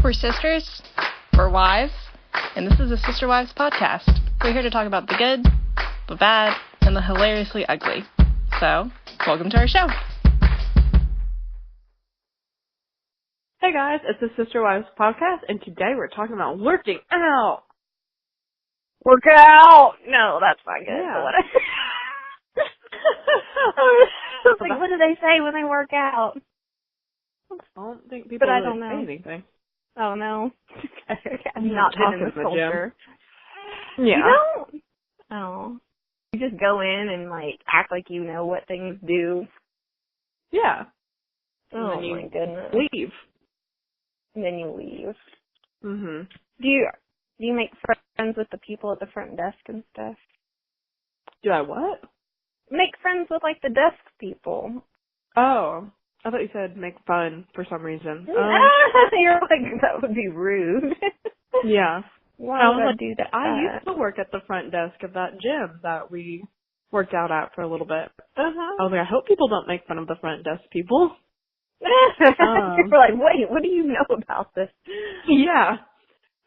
We're sisters, we're wives, and this is a Sister Wives podcast. We're here to talk about the good, the bad, and the hilariously ugly. So, welcome to our show. Hey guys, it's the Sister Wives podcast, and today we're talking about working out. Work out! No, that's not good. Yeah. Like, what do they say when they work out? I don't think people I really don't know. say anything. Oh, no. I'm You not don't in talk the in the gym. culture. Yeah. You don't? Oh. You just go in and, like, act like you know what things do. Yeah. Oh, and then my goodness. leave. And then you leave. Mhm. Do you make friends with the people at the front desk and stuff? Do I what? Make friends with, like, the desk people. Oh. I thought you said make fun for some reason. You're like, that would be rude. Yeah. Why would I do that? I used to work at the front desk of that gym that we worked out at for a little bit. I was like, I hope people don't make fun of the front desk people. You're like, wait, what do you know about this? Yeah.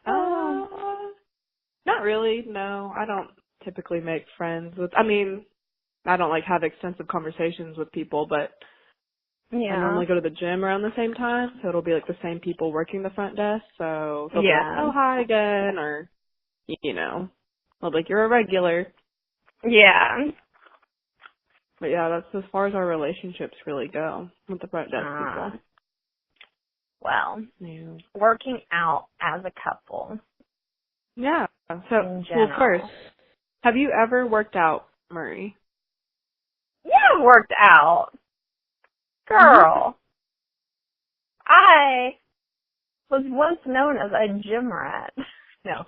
Not really, no. I don't typically make friends with, I don't like have extensive conversations with people, but Yeah. I normally go to the gym around the same time, so it'll be like the same people working the front desk, so they'll be like, oh, hi again, or, you know, I'll be like, you're a regular. Yeah. But yeah, that's as far as our relationships really go with the front desk people. Well, Yeah. working out as a couple. Yeah. So, In general. well, first, have you ever worked out, Murray? Yeah, I've worked out. Girl. I was once known as a gym rat. No.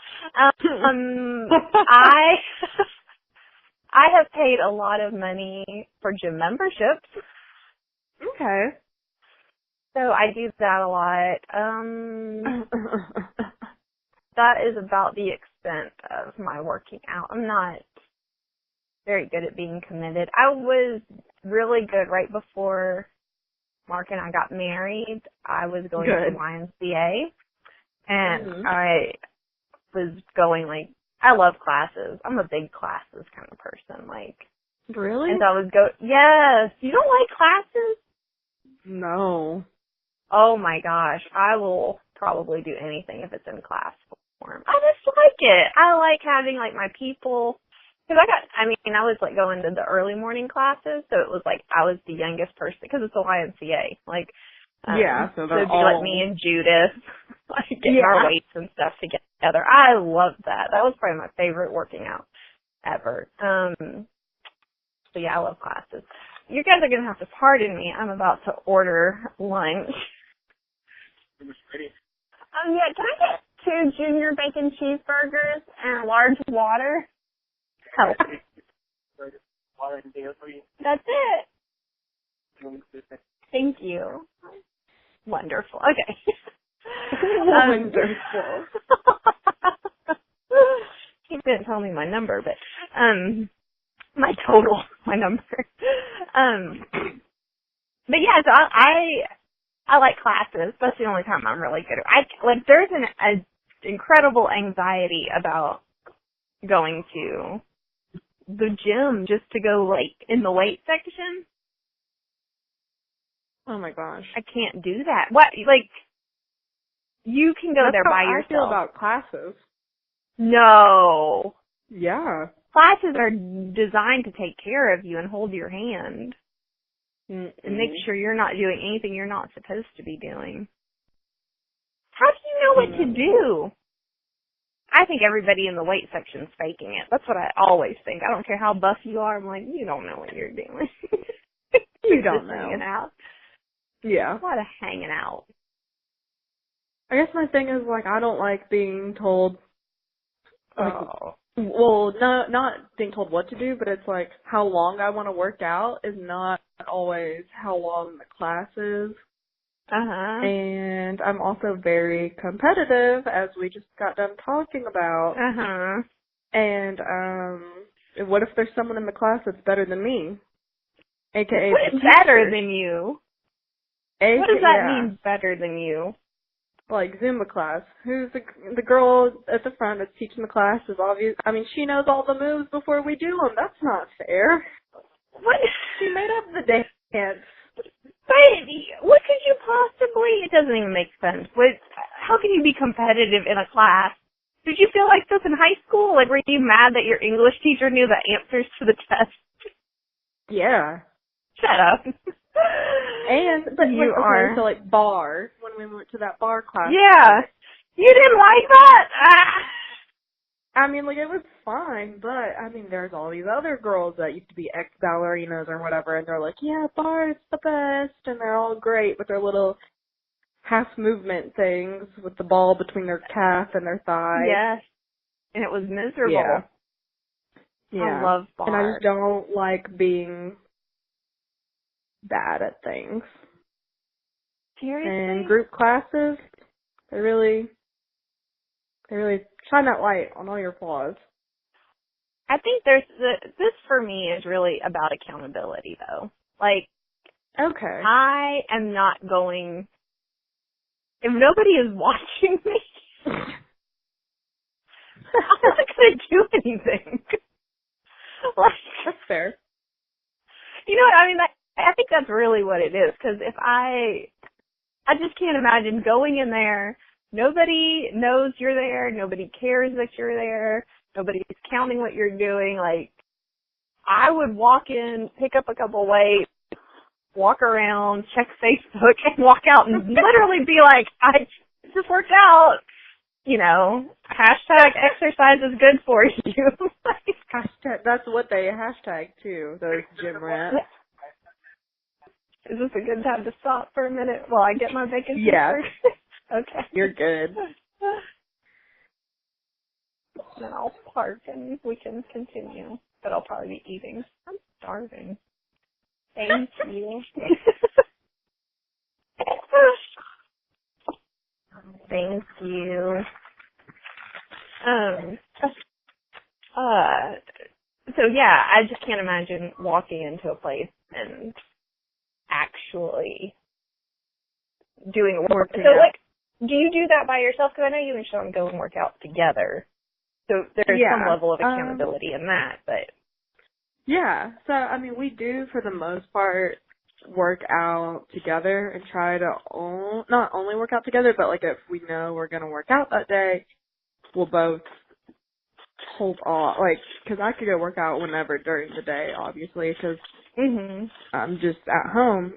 I have paid a lot of money for gym memberships. Okay. So I do that a lot. That is about the extent of my working out. I'm not very good at being committed. I was really good right before Mark and I got married. I was going to YMCA, and I was going, like, I love classes. I'm a big classes kind of person, like. Really? And so I would go, yes. You don't like classes? No. Oh my gosh, I will probably do anything if it's in class form. I just like it. I like having, like, my people. Because I was, like, going to the early morning classes, so it was, like, I was the youngest person, because it's a YMCA. Like, so they're it'd be, like, me and Judith, like, getting our weights and stuff together. I loved that. That was probably my favorite working out ever. So, yeah, I love classes. You guys are going to have to pardon me. I'm about to order lunch. Yeah, can I get 2 junior bacon cheeseburgers and a large water? Help. That's it. Thank you. Wonderful. Okay. Wonderful. He didn't tell me my number, but my number. But yeah, so I like classes. That's the only time I'm really good at. There's an incredible anxiety about going to the gym just to go, like, in the weight section. Oh my gosh. I can't do that. What, like, you can go there by yourself. That's how I feel about classes. No. Yeah. Classes are designed to take care of you and hold your hand. And make sure you're not doing anything you're not supposed to be doing. How do you know what to do? I think everybody in the weight section's faking it. That's what I always think. I don't care how buff you are. I'm like, you don't know what you're doing. You don't know. Hanging out. Yeah. A lot of hanging out. I guess my thing is, like, I don't like being told, like, Oh. well, not being told what to do, but it's like how long I want to work out is not always how long the class is. Uh-huh. And I'm also very competitive, as we just got done talking about. Uh-huh. And what if there's someone in the class that's better than me? AKA What is better than you? What does that yeah. mean, better than you? like Zumba class. Who's the girl at the front that's teaching the class is obvious. I mean, she knows all the moves before we do them. That's not fair. What? She made up the dance. Baby, what could you possibly? It doesn't even make sense. How can you be competitive in a class? Did you feel like this in high school? Like, were you mad that your English teacher knew the answers to the test? Yeah. Shut up. But you okay, are. so like bar, when we went to that bar class. Yeah. You didn't like that? I mean, like, it was fine, but, I mean, there's all these other girls that used to be ex-ballerinas or whatever, and they're like, yeah, bar is the best, and they're all great with their little half movement things with the ball between their calf and their thigh. Yes. And it was miserable. Yeah. I love bar. And I just don't like being bad at things. Seriously? And group classes, they really shine that light on all your flaws. I think this for me is really about accountability though. Like, okay. I am not going, if nobody is watching me, I'm not going to do anything. Like, that's fair. You know what, I mean, I think that's really what it is, because if I just can't imagine going in there. Nobody knows you're there. Nobody cares that you're there. Nobody's counting what you're doing. Like, I would walk in, pick up a couple weights, walk around, check Facebook, and walk out and literally be like, I just worked out. You know, hashtag exercise is good for you. Hashtag, that's what they hashtag too, those gym rats. Is this a good time to stop for a minute while I get my bacon? Yeah. Okay. You're good. Then I'll park and we can continue. But I'll probably be eating. I'm starving. Thank you. Thank you. So yeah, I just can't imagine walking into a place and actually doing work. So like, do you do that by yourself? Because I know you and Sean go and work out together. So there's some level of accountability in that, but. Yeah. So, I mean, we do, for the most part, work out together and try to not only work out together, but, like, if we know we're going to work out that day, we'll both hold off. Like, because I could go work out whenever during the day, obviously, because I'm just at home.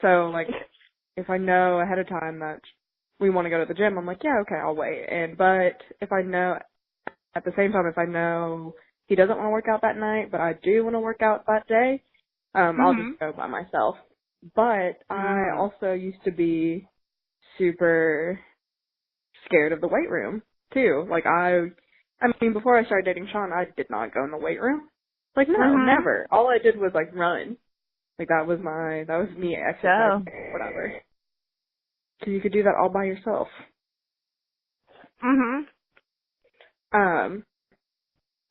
So, like, if I know ahead of time that we want to go to the gym, I'm like, yeah, okay, I'll wait. But if I know, at the same time, if I know he doesn't want to work out that night, but I do want to work out that day, I'll just go by myself. But I also used to be super scared of the weight room, too. Like, I mean, before I started dating Sean, I did not go in the weight room. Like, no, never. All I did was, like, run. Like, that was me exercising, whatever. So you could do that all by yourself.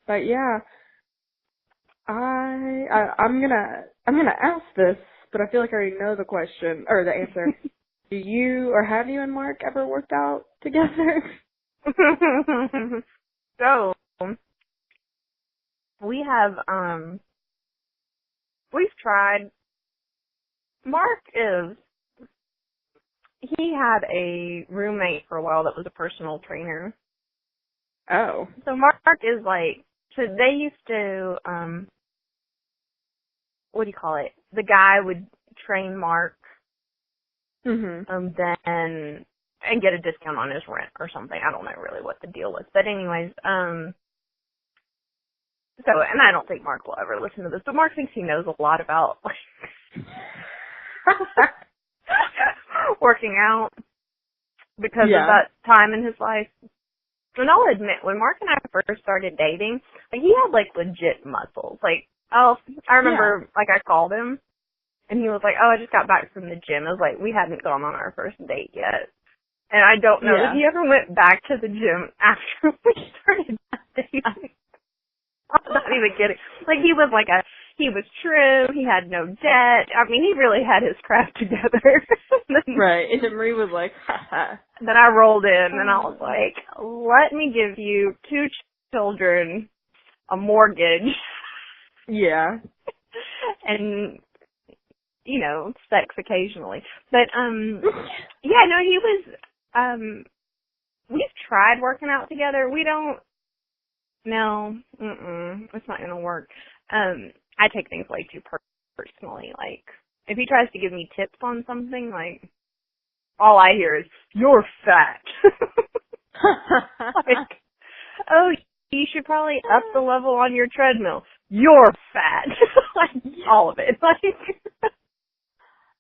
But yeah, I'm gonna ask this, but I feel like I already know the question or the answer. Do you or have you and Mark ever worked out together? So we have we've tried. Mark he had a roommate for a while that was a personal trainer. Oh. So Mark is like, so they used to, what do you call it? The guy would train Mark, then, and get a discount on his rent or something. I don't know really what the deal was. But anyways, so, and I don't think Mark will ever listen to this, but Mark thinks he knows a lot about, like, working out because of that time in his life. And I'll admit, when Mark and I first started dating, like, he had, like, legit muscles. Like, I remember, like, I called him, and he was like, I just got back from the gym. It was like, we hadn't gone on our first date yet. And I don't know if he ever went back to the gym after we started dating. I'm not even kidding. Like, he was trim, he had no debt. I mean, he really had his crap together. Right. And then Marie was like, haha. Then I rolled in and I was like, let me give you 2 children, a mortgage. Yeah. And, sex occasionally. But, yeah, no, he was, we've tried working out together. We don't, no, it's not going to work. I take things way too personally. Like, if he tries to give me tips on something, like, all I hear is, you're fat. Like, oh, you should probably up the level on your treadmill. You're fat. Like, all of it. Like,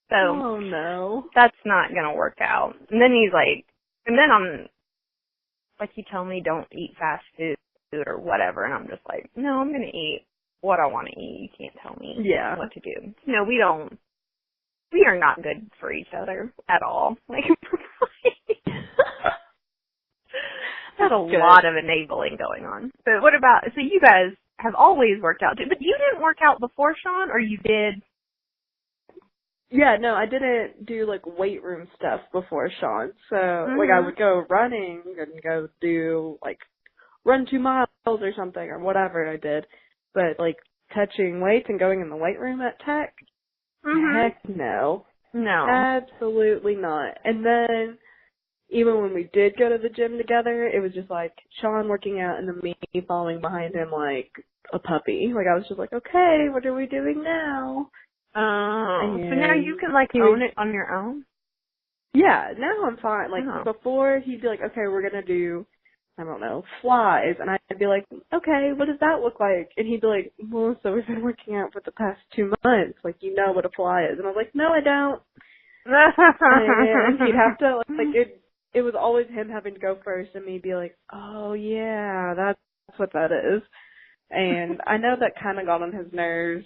so, oh no. that's not going to work out. And then he's like, and then I'm, like, he told me don't eat fast food or whatever, and I'm just like, no, I'm going to eat what I want to eat. You can't tell me what to do. We are not good for each other at all. Like, there's a lot of enabling going on. But what about, so you guys have always worked out too, but you didn't work out before Sean, or you did? Yeah, no, I didn't do, like, weight room stuff before Sean. So, like, I would go running and go do, like, run 2 miles or something or whatever I did. But, like, touching weights and going in the weight room at Tech? Heck no. No. Absolutely not. And then, even when we did go to the gym together, it was just, like, Sean working out and then me following behind him like a puppy. Like, I was just like, okay, what are we doing now? Oh, so now you can, like, own it on your own? Yeah, now I'm fine. Like, before, he'd be like, okay, we're going to do, I don't know, flies. And I'd be like, okay, what does that look like? And he'd be like, well, so we've been working out for the past 2 months. Like, you know what a fly is. And I was like, no, I don't. And he'd have to, like, it was always him having to go first and me be like, oh, yeah, that's what that is. And I know that kind of got on his nerves.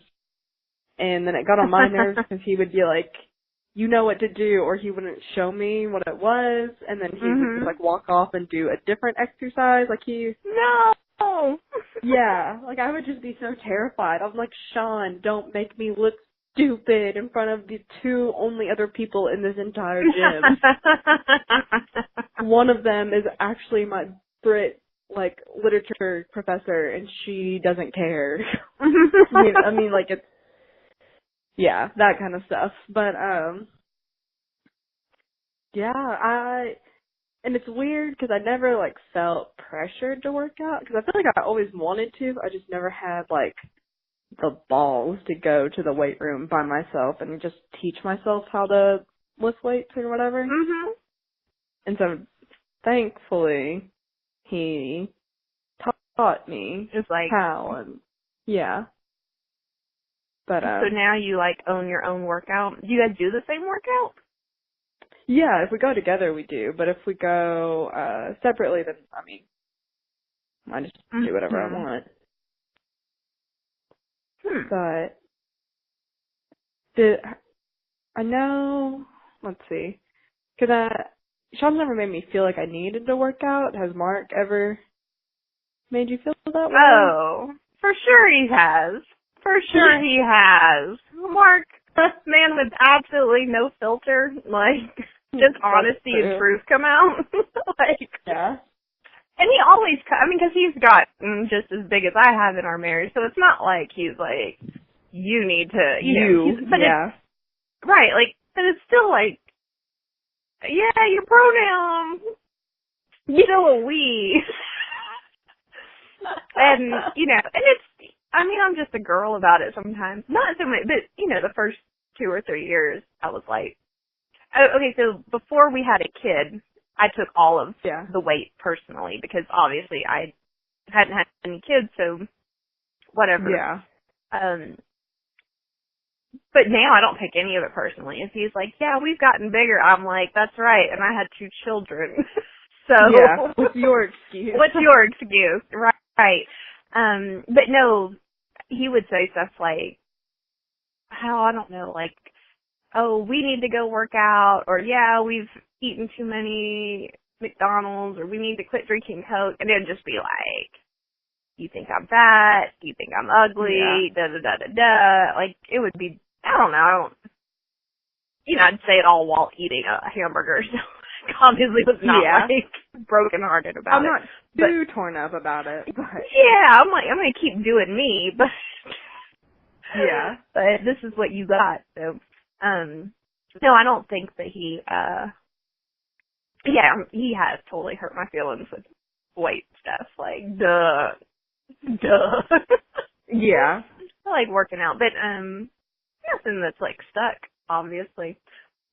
And then it got on my nerves because he would be like, you know what to do, or he wouldn't show me what it was, and then he would just, like, walk off and do a different exercise. Like, No! Yeah, like, I would just be so terrified. I was like, Sean, don't make me look stupid in front of the 2 only other people in this entire gym. One of them is actually my Brit, like, literature professor, and she doesn't care. I mean, like, it's, yeah, that kind of stuff. But, yeah, and it's weird because I never, like, felt pressured to work out because I feel like I always wanted to. I just never had, like, the balls to go to the weight room by myself and just teach myself how to lift weights or whatever. And so, thankfully, he taught me just like how, and yeah. But so now you, like, own your own workout. Do you guys do the same workout? Yeah, if we go together, we do. But if we go separately, then, I mean, I just do whatever I want. But I know, let's see, because Sean's never made me feel like I needed to work out. Has Mark ever made you feel that way? Oh, for sure he has. For sure he has. Mark, man with absolutely no filter, like, just honesty and truth come out. Like, yeah. And he always, I mean, because he's got just as big as I have in our marriage, so it's not like he's like, you need to, but yeah. Right, like, but it's still like, yeah, your pronoun, still a we. And, and it's, I mean, I'm just a girl about it sometimes. Not so much, but, the first 2 or 3 years, I was like, okay, so before we had a kid, I took all of the weight personally because obviously I hadn't had any kids, so whatever. Yeah. But now I don't take any of it personally. If he's like, yeah, we've gotten bigger, I'm like, that's right, and I had 2 children. So yeah, what's your excuse? What's your excuse? Right. But no, he would say stuff like, I don't know, like, oh, we need to go work out, or yeah, we've eaten too many McDonald's, or we need to quit drinking Coke, and it'd just be like, you think I'm fat, you think I'm ugly, da-da-da-da-da, like, it would be, I don't know, I'd say it all while eating a hamburger. So obviously was not like brokenhearted about it. I'm not too torn up about it, but yeah, I'm gonna keep doing me, but yeah. But this is what you got. So, no, I don't think that he has totally hurt my feelings with weight stuff. Like, duh. Yeah. I like working out, but nothing that's like stuck, obviously.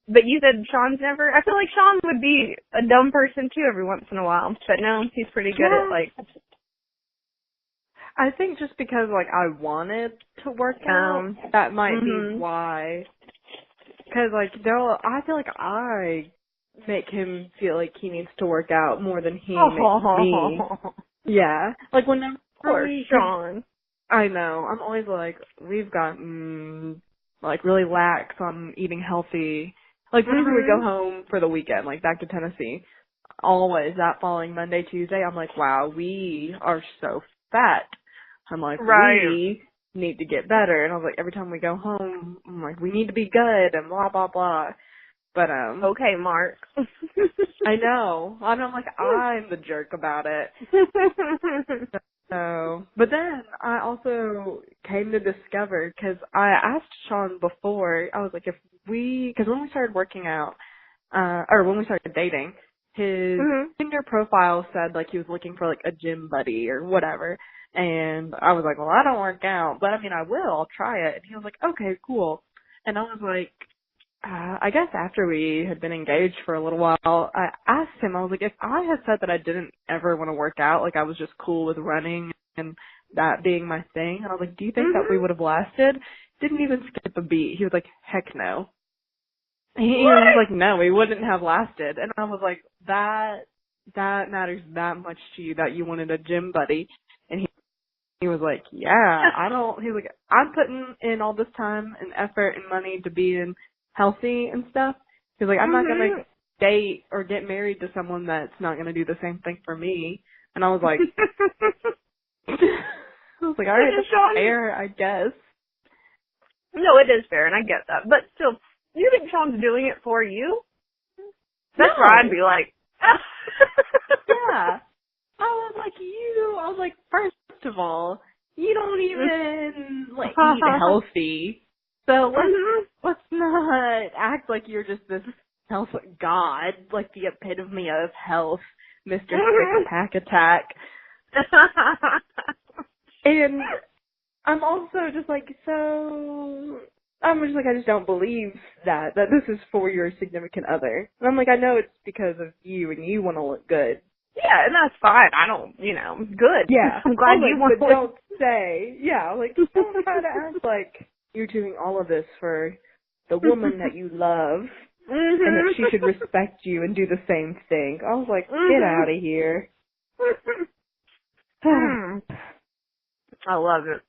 But you said Sean's never. I feel like Sean would be a dumb person too every once in a while. But no, he's pretty good at like. I think just because like I wanted to work out, that might be mm-hmm. why. Because like I feel like I make him feel like he needs to work out more than he makes me. Yeah, like whenever poor Sean. I know. I'm always like, we've got like really lax on eating healthy. Like whenever we go home for the weekend, like back to Tennessee, always that following Monday, Tuesday, I'm like, wow, we are so fat. I'm like, we need to get better. And I was like, every time we go home, I'm like, we need to be good and blah, blah, blah. But, okay, Mark. I know. And I'm like, I'm the jerk about it. So, but then I also came to discover, because I asked Sean before, I was like, because when we started working out, or when we started dating, his Tinder profile said like he was looking for like a gym buddy or whatever. And I was like, well, I don't work out, but I mean, I will. I'll try it. And he was like, okay, cool. And I was like, I guess after we had been engaged for a little while, I asked him, I was like, if I had said that I didn't ever want to work out, like I was just cool with running and that being my thing, and I was like, do you think that we would have lasted? Didn't even skip a beat. He was like, heck no. He was like, no, we wouldn't have lasted. And I was like, that matters that much to you that you wanted a gym buddy. And he was like, yeah, he was like, I'm putting in all this time and effort and money to being healthy and stuff. He was like, I'm not going to date or get married to someone that's not going to do the same thing for me. And I was like, all right, that's fair, I guess. No, it is fair, and I get that. But still, do you think Sean's doing it for you? That's where I'd be like, yeah. I was like, first of all, you don't even, like, eat healthy. So let's not act like you're just this health god, like the epitome of health, Mr. Six-Pack Attack. And I'm also just like, I just don't believe that this is for your significant other. And I'm like, I know it's because of you and you want to look good. Yeah, and that's fine. I don't, good. Yeah. I'm glad you want to don't say, don't try to act like you're doing all of this for the woman that you love and that she should respect you and do the same thing. I was like, get out of here. I love it.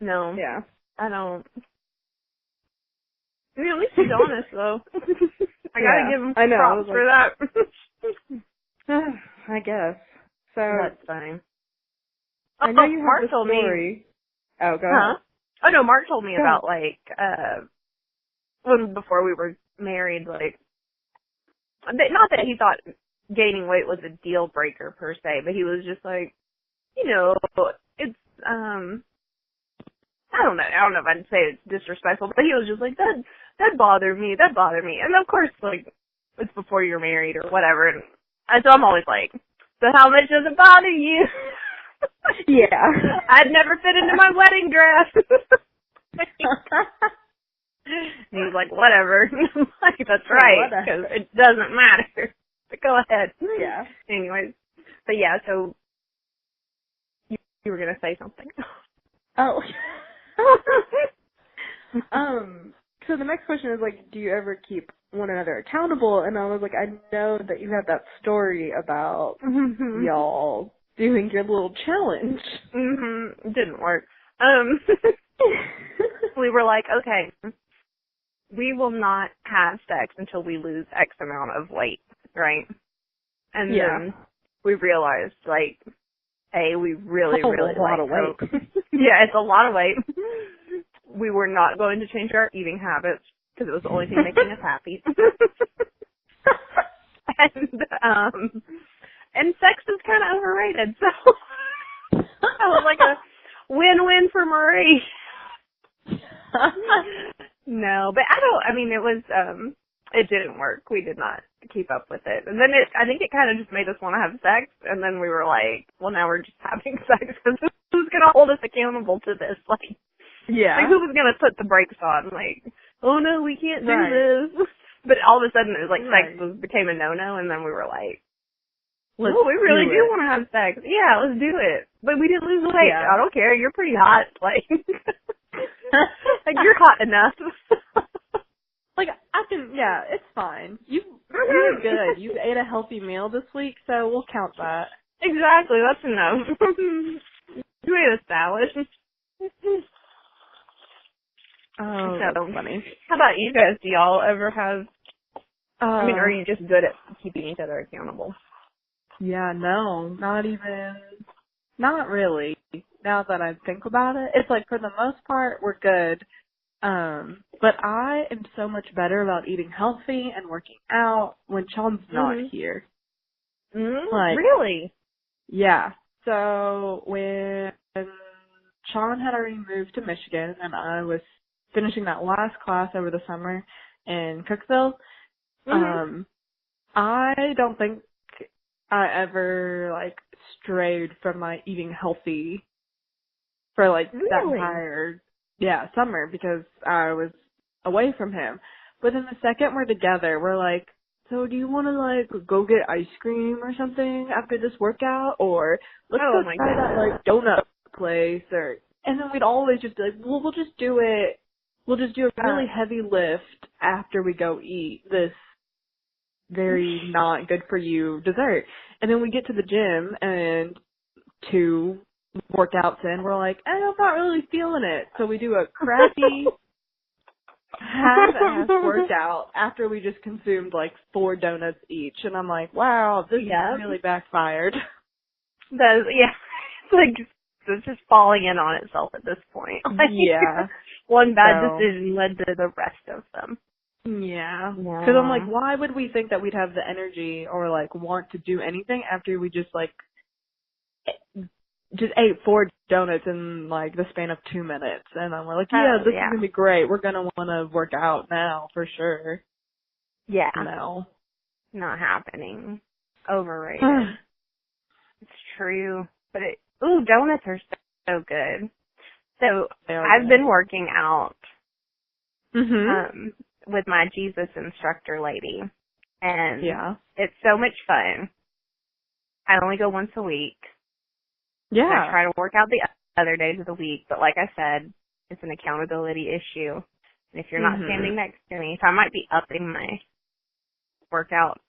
No. Yeah. I don't. I mean, at least he's honest, though. I gotta give him props for that. I guess. So that's funny. I know you Mark have the told story. Me. Oh, go ahead. Oh no, Mark told me about before we were married, like, not that he thought gaining weight was a deal breaker per se, but he was just like, it's I don't know if I'd say it's disrespectful, but he was just like, that bothered me, and of course, like, it's before you're married or whatever, and so I'm always like, so how much does it bother you? Yeah. I'd never fit into my wedding dress. And he was like, whatever. Like, that's right, because it doesn't matter. But go ahead. Yeah. Anyways. But yeah, so you were going to say something. Oh. So the next question is, like, do you ever keep one another accountable? And I was like, I know that you have that story about y'all doing your little challenge. It didn't work. We were like, okay, we will not have sex until we lose X amount of weight, right? And then we realized, like, we really a lot of weight. Yeah, it's a lot of weight. We were not going to change our eating habits. because it was the only thing making us happy. And sex is kind of overrated, so that was like a win-win for Marie. No, but it didn't work. We did not keep up with it. And then I think it kind of just made us want to have sex, and then we were like, well, now we're just having sex, because who's going to hold us accountable to this? Like, Yeah. who was going to put the brakes on? Like, oh no, we can't do this. But all of a sudden, it was like sex became a no-no, and then we were like, we really do want to have sex. Yeah, let's do it. But we didn't lose weight. Yeah. I don't care. You're pretty hot. Like, like you're hot enough. Like, it's fine. You're good. You ate a healthy meal this week, so we'll count that. Exactly. That's enough. You made established. Oh, So that's funny. How about you guys? Do y'all ever have, are you just good at keeping each other accountable? Yeah, no, not really. Now that I think about it, it's like for the most part, we're good. But I am so much better about eating healthy and working out when Sean's not here. Like, really? Yeah. So when Sean had already moved to Michigan and I was finishing that last class over the summer in Cookville, I don't think I ever like strayed from my eating healthy for like that entire summer because I was away from him. But then the second we're together, we're like, so do you want to like go get ice cream or something after this workout, or let's go try that like donut place, or and then we'd always just be like, well, we'll just do it. We'll just do a really heavy lift after we go eat this very not good for you dessert. And then we get to the gym and 2 workouts in, we're like, I'm not really feeling it. So we do a crappy half-ass workout after we just consumed like 4 donuts each. And I'm like, wow, this really backfired. It's like, it's just falling in on itself at this point. Like, one bad decision led to the rest of them. Yeah. Because I'm like, why would we think that we'd have the energy or like want to do anything after we just like ate 4 donuts in like the span of 2 minutes? And I'm like, this is gonna be great. We're gonna want to work out now for sure. Yeah. No. Not happening. Overrated. It's true. But donuts are so good. So I've been working out with my Jesus instructor lady, and it's so much fun. I only go once a week. Yeah. I try to work out the other days of the week, but like I said, it's an accountability issue. And if you're not standing next to me, so I might be upping my workout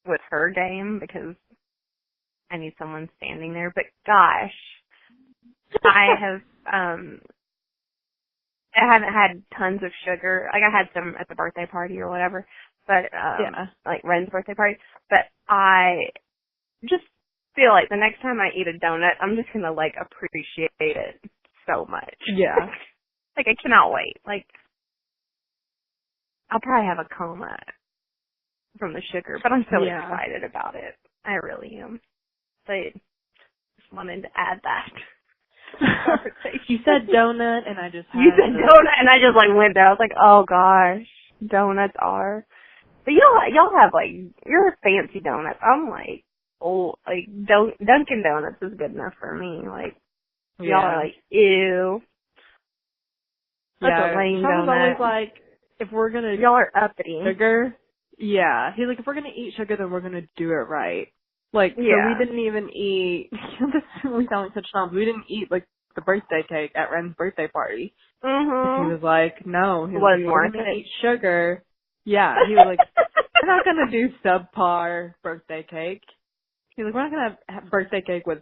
with her game because I need someone standing there. But gosh, I haven't had tons of sugar. Like, I had some at the birthday party or whatever, but, like Ren's birthday party. But I just feel like the next time I eat a donut, I'm just gonna, like, appreciate it so much. Yeah. Like, I cannot wait. Like, I'll probably have a coma from the sugar, but I'm so excited about it. I really am. So I just wanted to add that. You said donut, and I just had You said donut, and I just like went there. I was like, oh gosh, donuts are. But y'all have like you're fancy donuts. I'm like, Dunkin' Donuts is good enough for me. Like y'all are like, ew. That's a lame donut. Always like, if we're gonna y'all are uppity. Sugar. Yeah, he's like, if we're gonna eat sugar, then we're gonna do it right. Like, so we didn't even eat, we sound like such snobs, we didn't eat, like, the birthday cake at Ren's birthday party. He was like, no. He was like, we're going to eat sugar. Yeah, he was like, we're not going to do subpar birthday cake. He was like, we're not going to have birthday cake with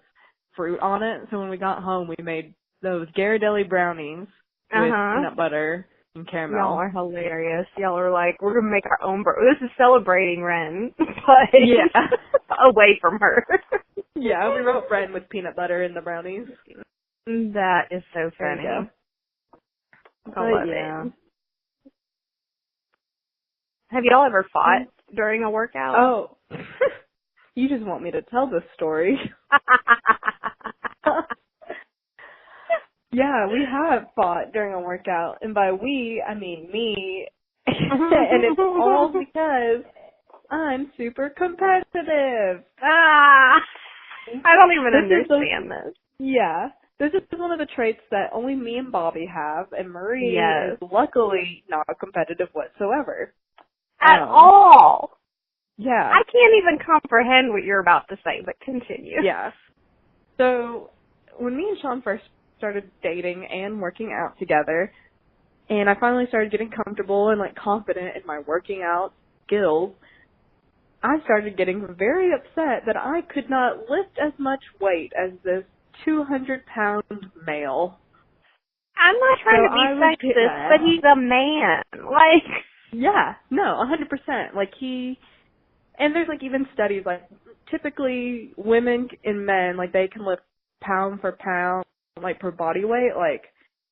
fruit on it. So when we got home, we made those Ghirardelli brownies with peanut butter and caramel. Y'all are hilarious. Y'all are like, we're going to make our own this is celebrating Ren, but away from her. Yeah, we wrote Ren with peanut butter in the brownies. That is so funny. I love it. Have y'all ever fought during a workout? Oh, you just want me to tell this story. Yeah, we have fought during a workout, and by we, I mean me, and it's all because I'm super competitive. I don't even understand this. Yeah, this is one of the traits that only me and Bobby have, and Marie Yes. is luckily not competitive whatsoever. At all. Yeah. I can't even comprehend what you're about to say, but continue. Yeah. So, when me and Sean first started dating and working out together, and I finally started getting comfortable and, like, confident in my working out skills, I started getting very upset that I could not lift as much weight as this 200-pound male. I'm not trying to be sexist, but he's a man. Like, yeah, no, 100%. Like, and there's, like, even studies, like, typically women and men, like, they can lift pound for pound, like, per body weight. Like,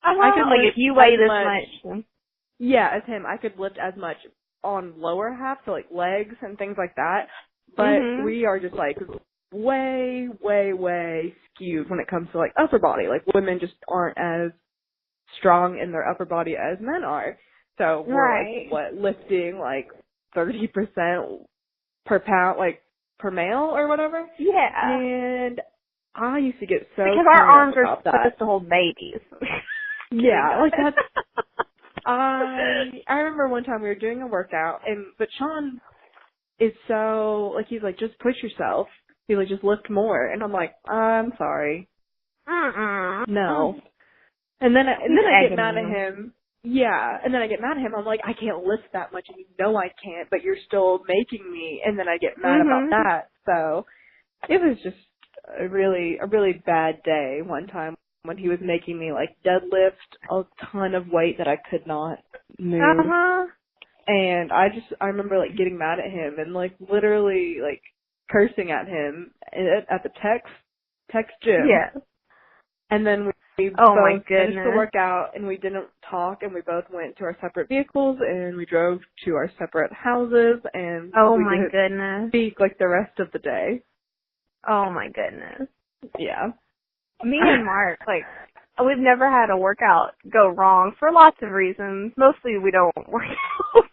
I could like, lift if you weigh as this much. Yeah, as him, I could lift as much on lower half, so, like, legs and things like that. But we are just, like, way, way, way skewed when it comes to, like, upper body. Like, women just aren't as strong in their upper body as men are. So we're, like, lifting, like, 30% per pound, like, per male or whatever. Yeah. And I used to get so because our arms are supposed to hold babies. Yeah, like, that's... I remember one time we were doing a workout, but Sean is so, like, he's like, just push yourself. He's like, just lift more. And I'm like, I'm sorry. No. And then I get mad at him. Yeah. And then I get mad at him. I'm like, I can't lift that much, and you know I can't, but you're still making me. And then I get mad about that. So it was just a really bad day one time when he was making me, like, deadlift a ton of weight that I could not move. And I remember, like, getting mad at him and, like, literally, like, cursing at him at the text gym. Yeah. And then we both finished the workout, and we didn't talk, and we both went to our separate vehicles, and we drove to our separate houses, and we didn't speak, like, the rest of the day. Oh, my goodness. Yeah. Me and Mark, like, we've never had a workout go wrong for lots of reasons. Mostly we don't work out,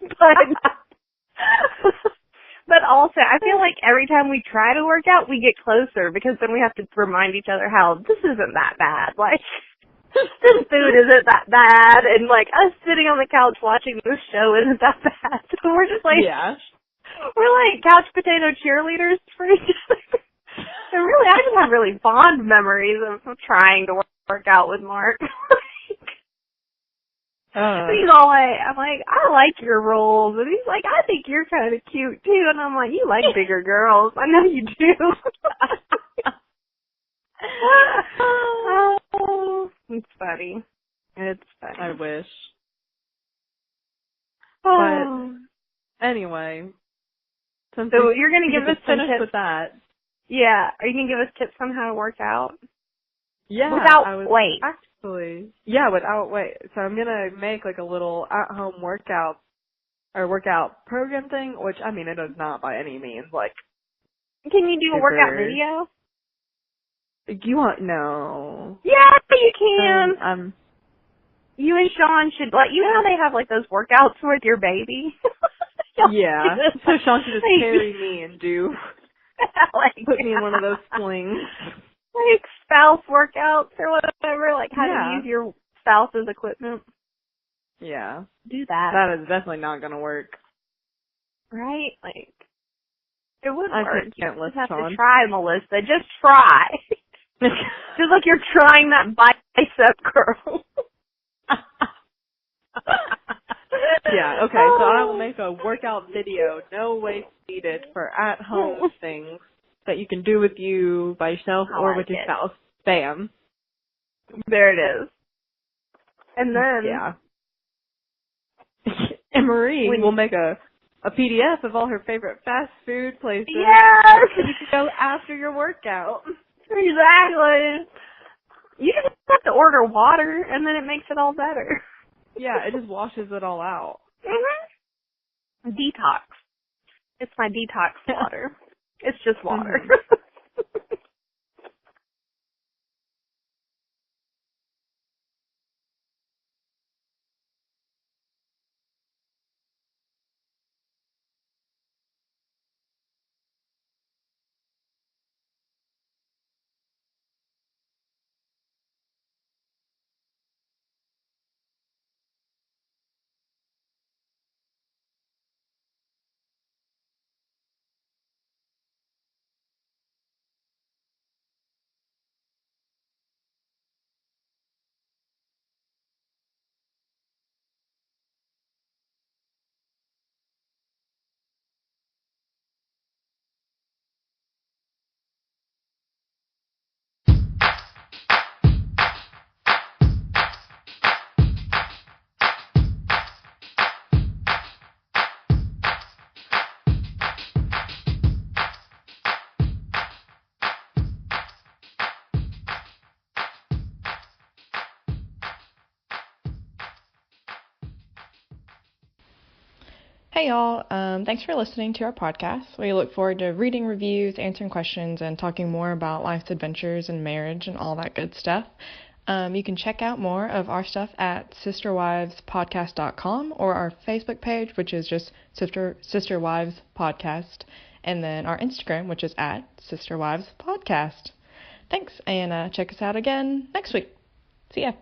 but also I feel like every time we try to work out, we get closer because then we have to remind each other how this isn't that bad. Like, this food isn't that bad, and, like, us sitting on the couch watching this show isn't that bad. So we're just like, we're like couch potato cheerleaders for each other. And really, I just have really fond memories of trying to work out with Mark. He's all like, I'm like, I like your rolls. And he's like, I think you're kind of cute, too. And I'm like, you like bigger girls. I know you do. Oh, it's funny. It's funny. I wish. Oh. But anyway. So you're going to give us some tips with that. Yeah. Are you going to give us tips on how to work out? Yeah. Without weight. Actually. Yeah, without weight. So I'm going to make, like, a little at-home workout program thing, which, I mean, it is not by any means, like... Can you do a workout video? You want... No. Yeah, you can. You and Sean should, like, you know how they have, like, those workouts with your baby? Yeah. So Sean should just carry me and do... put me in one of those slings. Like spouse workouts or whatever, like how to use your spouse's equipment. Yeah. Do that. That is definitely not going to work. Right? Like, it would work. I can't You have to try, Melissa. Just try. Just like you're trying that bicep curl. Yeah, okay, so I will make a workout video, no waste needed, for at-home things that you can do with you, by yourself, or with your spouse. Bam. There it is. And then... Yeah. And Marie will make a PDF of all her favorite fast food places. Yes! You can go after your workout. Exactly. You just have to order water, and then it makes it all better. Yeah, it just washes it all out. Detox. It's my detox water. It's just water. Hey y'all, thanks for listening to our podcast. We look forward to reading reviews, answering questions, and talking more about life's adventures and marriage and all that good stuff. You can check out more of our stuff at sisterwivespodcast.com or our Facebook page, which is just Sister Wives Podcast, and then our Instagram, which is at Sister Wives Podcast. Thanks, and check us out again next week. See ya.